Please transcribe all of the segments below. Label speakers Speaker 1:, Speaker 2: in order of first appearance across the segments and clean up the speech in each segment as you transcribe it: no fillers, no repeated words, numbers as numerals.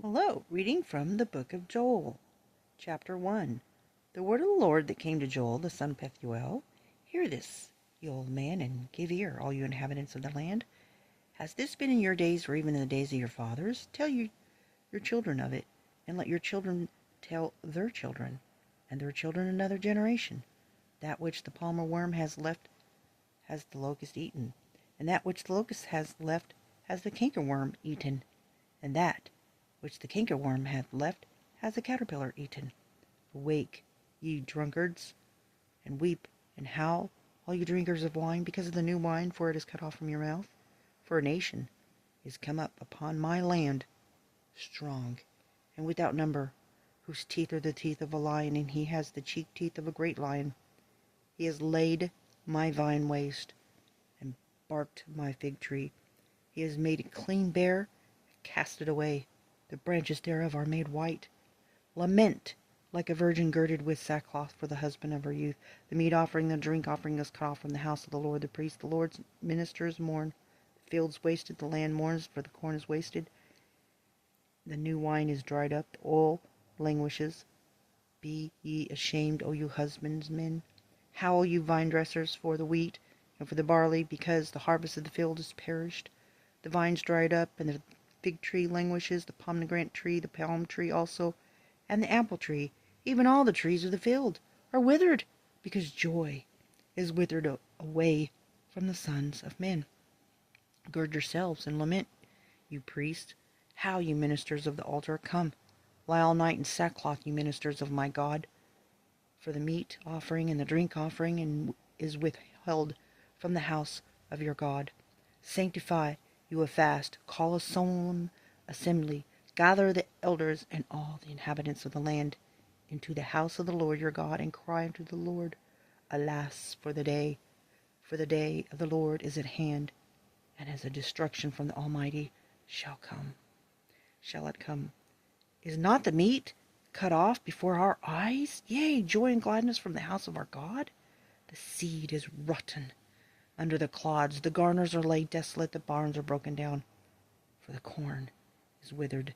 Speaker 1: Hello, reading from the book of Joel, chapter 1. The word of the Lord that came to Joel, the son of Pethuel. Hear this, ye old man, and give ear, all you inhabitants of the land. Has this been in your days, or even in the days of your fathers? Tell your children of it, and let your children tell their children, and their children another generation. That which the palmer worm has left has the locust eaten, and that which the locust has left has the cankerworm eaten, and that which the cankerworm hath left has the caterpillar eaten. Awake, ye drunkards, and weep and howl, all you drinkers of wine, because of the new wine, for it is cut off from your mouth. For a nation is come up upon my land, strong and without number, whose teeth are the teeth of a lion, and he has the cheek teeth of a great lion. He has laid my vine waste, and barked my fig tree. He has made it clean bare, and cast it away. The branches thereof are made white. Lament like a virgin girded with sackcloth for the husband of her youth. The meat offering, the drink offering is cut off from the house of the Lord. The priests, the Lord's ministers mourn. The fields wasted, the land mourns, for the corn is wasted. The new wine is dried up, the oil languishes. Be ye ashamed, O you husbandmen. Howl, you vine dressers, for the wheat and for the barley, because the harvest of the field is perished. The vine's dried up, and the fig tree languishes, the pomegranate tree, the palm tree also, and the apple tree, even all the trees of the field, are withered, because joy is withered away from the sons of men. Gird yourselves and lament, you priests. Howl, you ministers of the altar. Come, lie all night in sackcloth, you ministers of my God. For the meat offering and the drink offering is withheld from the house of your God. Sanctify you a fast, call a solemn assembly, gather the elders and all the inhabitants of the land into the house of the Lord your God, and cry unto the Lord. Alas for the day of the Lord is at hand, and as a destruction from the Almighty shall it come. Is not the meat cut off before our eyes? Yea, joy and gladness from the house of our God. The seed is rotten under the clods, the garners are laid desolate, the barns are broken down, for the corn is withered.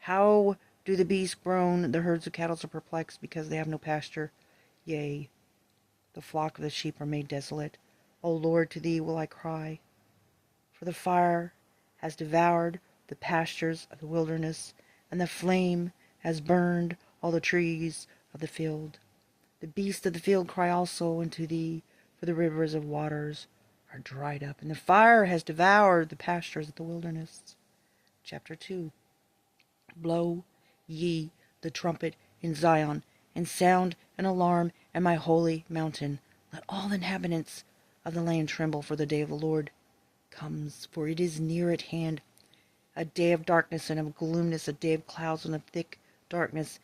Speaker 1: How do the beasts groan? The herds of cattle are perplexed, because they have no pasture. Yea, the flock of the sheep are made desolate. O Lord, to thee will I cry. For the fire has devoured the pastures of the wilderness, and the flame has burned all the trees of the field. The beasts of the field cry also unto thee, for the rivers of waters are dried up, and the fire has devoured the pastures of the wilderness. Chapter 2. Blow ye the trumpet in Zion, and sound an alarm in my holy mountain. Let all the inhabitants of the land tremble, for the day of the Lord comes, for it is near at hand. A day of darkness and of gloomness, a day of clouds and of thick darkness,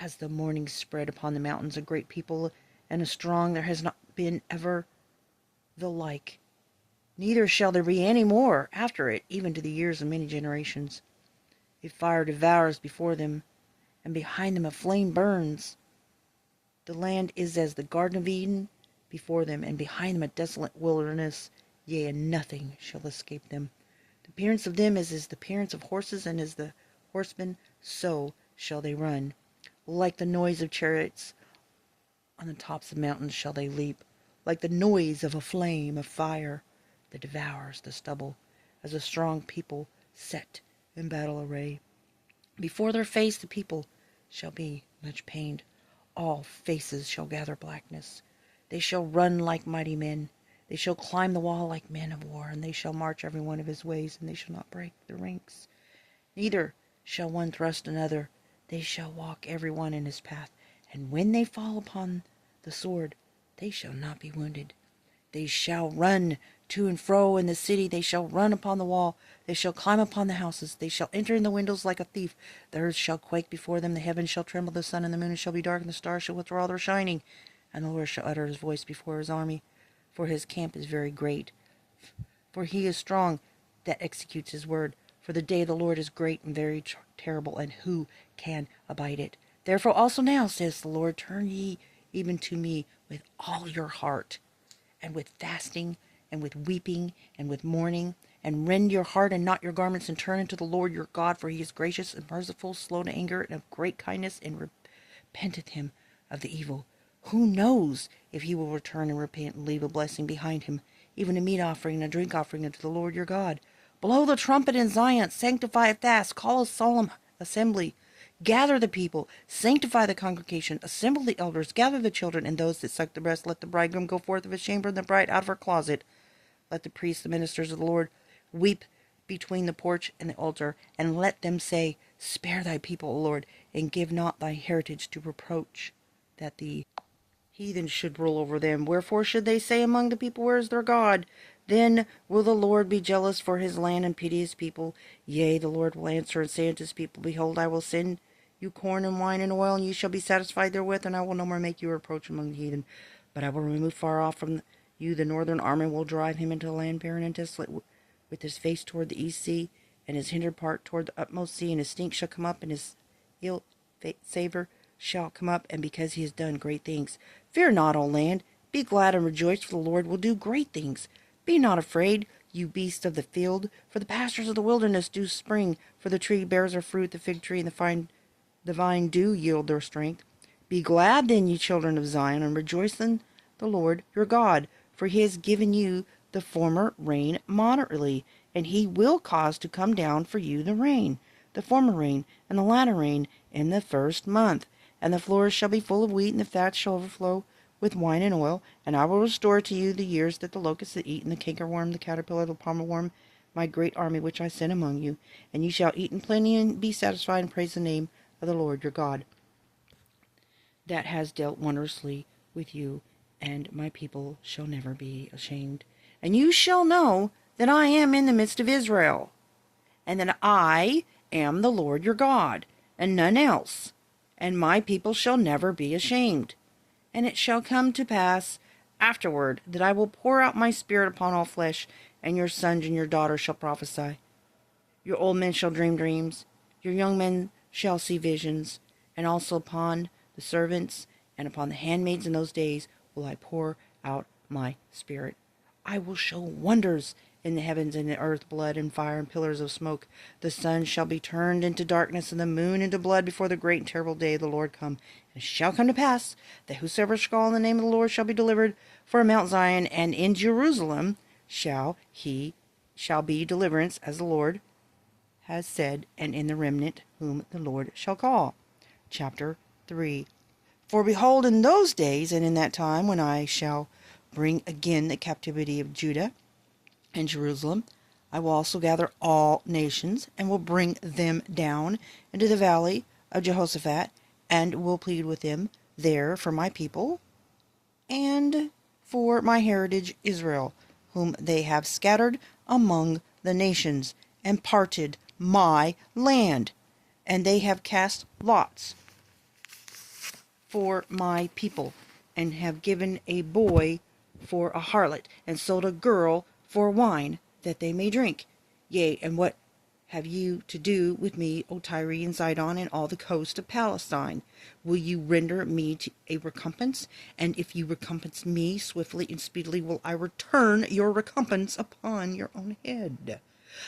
Speaker 1: as the morning spread upon the mountains. A great people and a strong, there has not been ever the like, neither shall there be any more after it, even to the years of many generations. A fire devours before them, and behind them a flame burns. The land is as the Garden of Eden before them, and behind them a desolate wilderness. Yea, and nothing shall escape them. The appearance of them is the appearance of horses, and as the horsemen, so shall they run. Like the noise of chariots on the tops of mountains shall they leap, like the noise of a flame of fire that devours the stubble, as a strong people set in battle array. Before their face the people shall be much pained. All faces shall gather blackness. They shall run like mighty men. They shall climb the wall like men of war, and they shall march every one of his ways, and they shall not break the ranks. Neither shall one thrust another. They shall walk every one in his path, and when they fall upon the sword, they shall not be wounded. They shall run to and fro in the city, they shall run upon the wall, they shall climb upon the houses, they shall enter in the windows like a thief. The earth shall quake before them, the heavens shall tremble, the sun and the moon shall be dark, and the stars shall withdraw their shining, and the Lord shall utter his voice before his army, for his camp is very great. For he is strong that executes his word. For the day of the Lord is great and very terrible, and who can abide it? Therefore also now, says the Lord, turn ye even to me with all your heart, and with fasting, and with weeping, and with mourning, and rend your heart and not your garments, and turn unto the Lord your God, for he is gracious and merciful, slow to anger, and of great kindness, and repenteth him of the evil. Who knows if he will return and repent and leave a blessing behind him, even a meat offering and a drink offering unto the Lord your God? Blow the trumpet in Zion, sanctify a fast, call a solemn assembly. Gather the people, sanctify the congregation, assemble the elders, gather the children and those that suck the breast. Let the bridegroom go forth of his chamber and the bride out of her closet. Let the priests, the ministers of the Lord, weep between the porch and the altar, and let them say, Spare thy people, O Lord, and give not thy heritage to reproach, that the heathen should rule over them. Wherefore should they say among the people, Where is their God? Then will the Lord be jealous for his land and pity his people. Yea, the Lord will answer and say unto his people, Behold, I will send you corn and wine and oil, and you shall be satisfied therewith, and I will no more make you a reproach among the heathen. But I will remove far off from you the northern arm, and will drive him into a land barren and desolate, with his face toward the east sea, and his hinder part toward the utmost sea, and his stink shall come up, and his ill savor shall come up, and because he has done great things. Fear not, O land, be glad and rejoice, for the Lord will do great things. Be not afraid, you beasts of the field, for the pastures of the wilderness do spring, for the tree bears her fruit, the fig tree and the vine do yield their strength. Be glad then, ye children of Zion, and rejoice in the Lord your God, for he has given you the former rain moderately, and he will cause to come down for you the rain, the former rain, and the latter rain in the first month. And the floors shall be full of wheat, and the fats shall overflow with wine and oil. And I will restore to you the years that the locusts had eaten, the cankerworm, the caterpillar, the palmer worm, my great army which I sent among you. And you shall eat in plenty and be satisfied, and praise the name of the Lord your God, that has dealt wondrously with you, and my people shall never be ashamed. And you shall know that I am in the midst of Israel, and that I am the Lord your God, and none else, and my people shall never be ashamed. And it shall come to pass afterward that I will pour out my spirit upon all flesh, and your sons and your daughters shall prophesy. Your old men shall dream dreams, your young men shall see visions, and also upon the servants and upon the handmaids in those days will I pour out my spirit. I will show wonders in the heavens and the earth, blood and fire and pillars of smoke. The sun shall be turned into darkness and the moon into blood before the great and terrible day of the Lord come. And it shall come to pass that whosoever shall call on the name of the Lord shall be delivered. For in Mount Zion and in Jerusalem shall be deliverance, as the Lord has said, and in the remnant whom the Lord shall call. Chapter 3. For behold, in those days and in that time, when I shall bring again the captivity of Judah and Jerusalem, I will also gather all nations, and will bring them down into the valley of Jehoshaphat, and will plead with them there for my people, and for my heritage Israel, whom they have scattered among the nations, and parted my land. And they have cast lots for my people, and have given a boy for a harlot, and sold a girl for wine, that they may drink. Yea, and what have you to do with me, O Tyre and Zidon, and all the coast of Palestine? Will you render me a recompense? And if you recompense me swiftly and speedily, will I return your recompense upon your own head.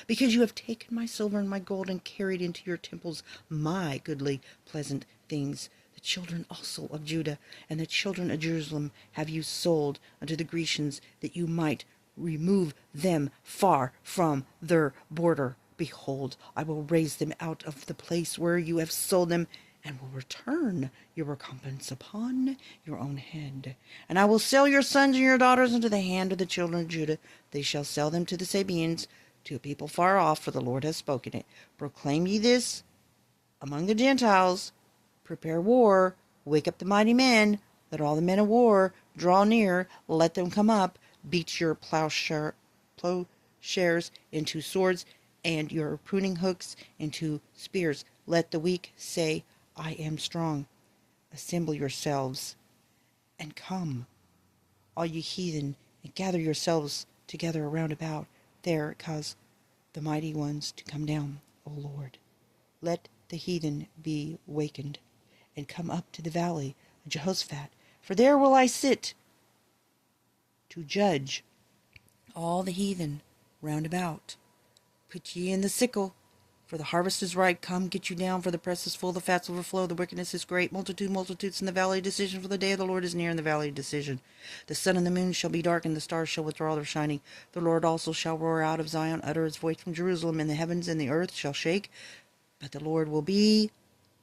Speaker 1: Because you have taken my silver and my gold, and carried into your temples my goodly, pleasant things. The children also of Judah and the children of Jerusalem have you sold unto the Grecians, that you might remove them far from their border. Behold, I will raise them out of the place where you have sold them, and will return your recompense upon your own head. And I will sell your sons and your daughters into the hand of the children of Judah. They shall sell them to the Sabeans, to a people far off, for the Lord has spoken it. Proclaim ye this among the Gentiles. Prepare war, wake up the mighty men, let all the men of war draw near, let them come up, beat your plowshares into swords, and your pruning hooks into spears. Let the weak say, I am strong. Assemble yourselves, and come, all you heathen, and gather yourselves together around about. There cause the mighty ones to come down, O Lord. Let the heathen be wakened, and come up to the valley of Jehoshaphat, for there will I sit to judge all the heathen round about. Put ye in the sickle, for the harvest is ripe. Come, get you down, for the press is full, the fats overflow, the wickedness is great. Multitudes in the valley of decision, for the day of the Lord is near in the valley of decision. The sun and the moon shall be darkened, the stars shall withdraw their shining. The Lord also shall roar out of Zion, utter his voice from Jerusalem, and the heavens and the earth shall shake. But the Lord will be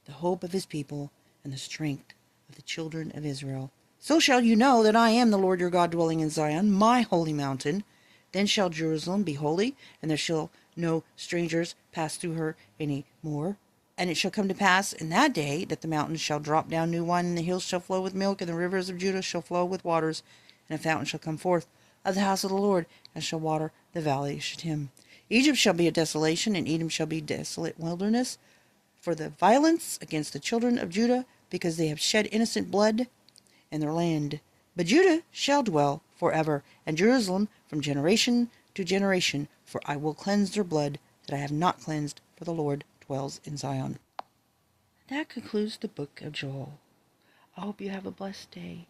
Speaker 1: the hope of his people, and the strength of the children of Israel. So shall you know that I am the Lord your God, dwelling in Zion, my holy mountain. Then shall Jerusalem be holy, and there shall no strangers pass through her any more. And it shall come to pass in that day that the mountains shall drop down new wine, and the hills shall flow with milk, and the rivers of Judah shall flow with waters, and a fountain shall come forth of the house of the Lord, and shall water the valley of Shittim. Egypt shall be a desolation, and Edom shall be desolate wilderness, for the violence against the children of Judah, because they have shed innocent blood in their land. But Judah shall dwell forever, and Jerusalem from generation to generation, for I will cleanse their blood that I have not cleansed, for the Lord dwells in Zion. That concludes the book of Joel. I hope you have a blessed day.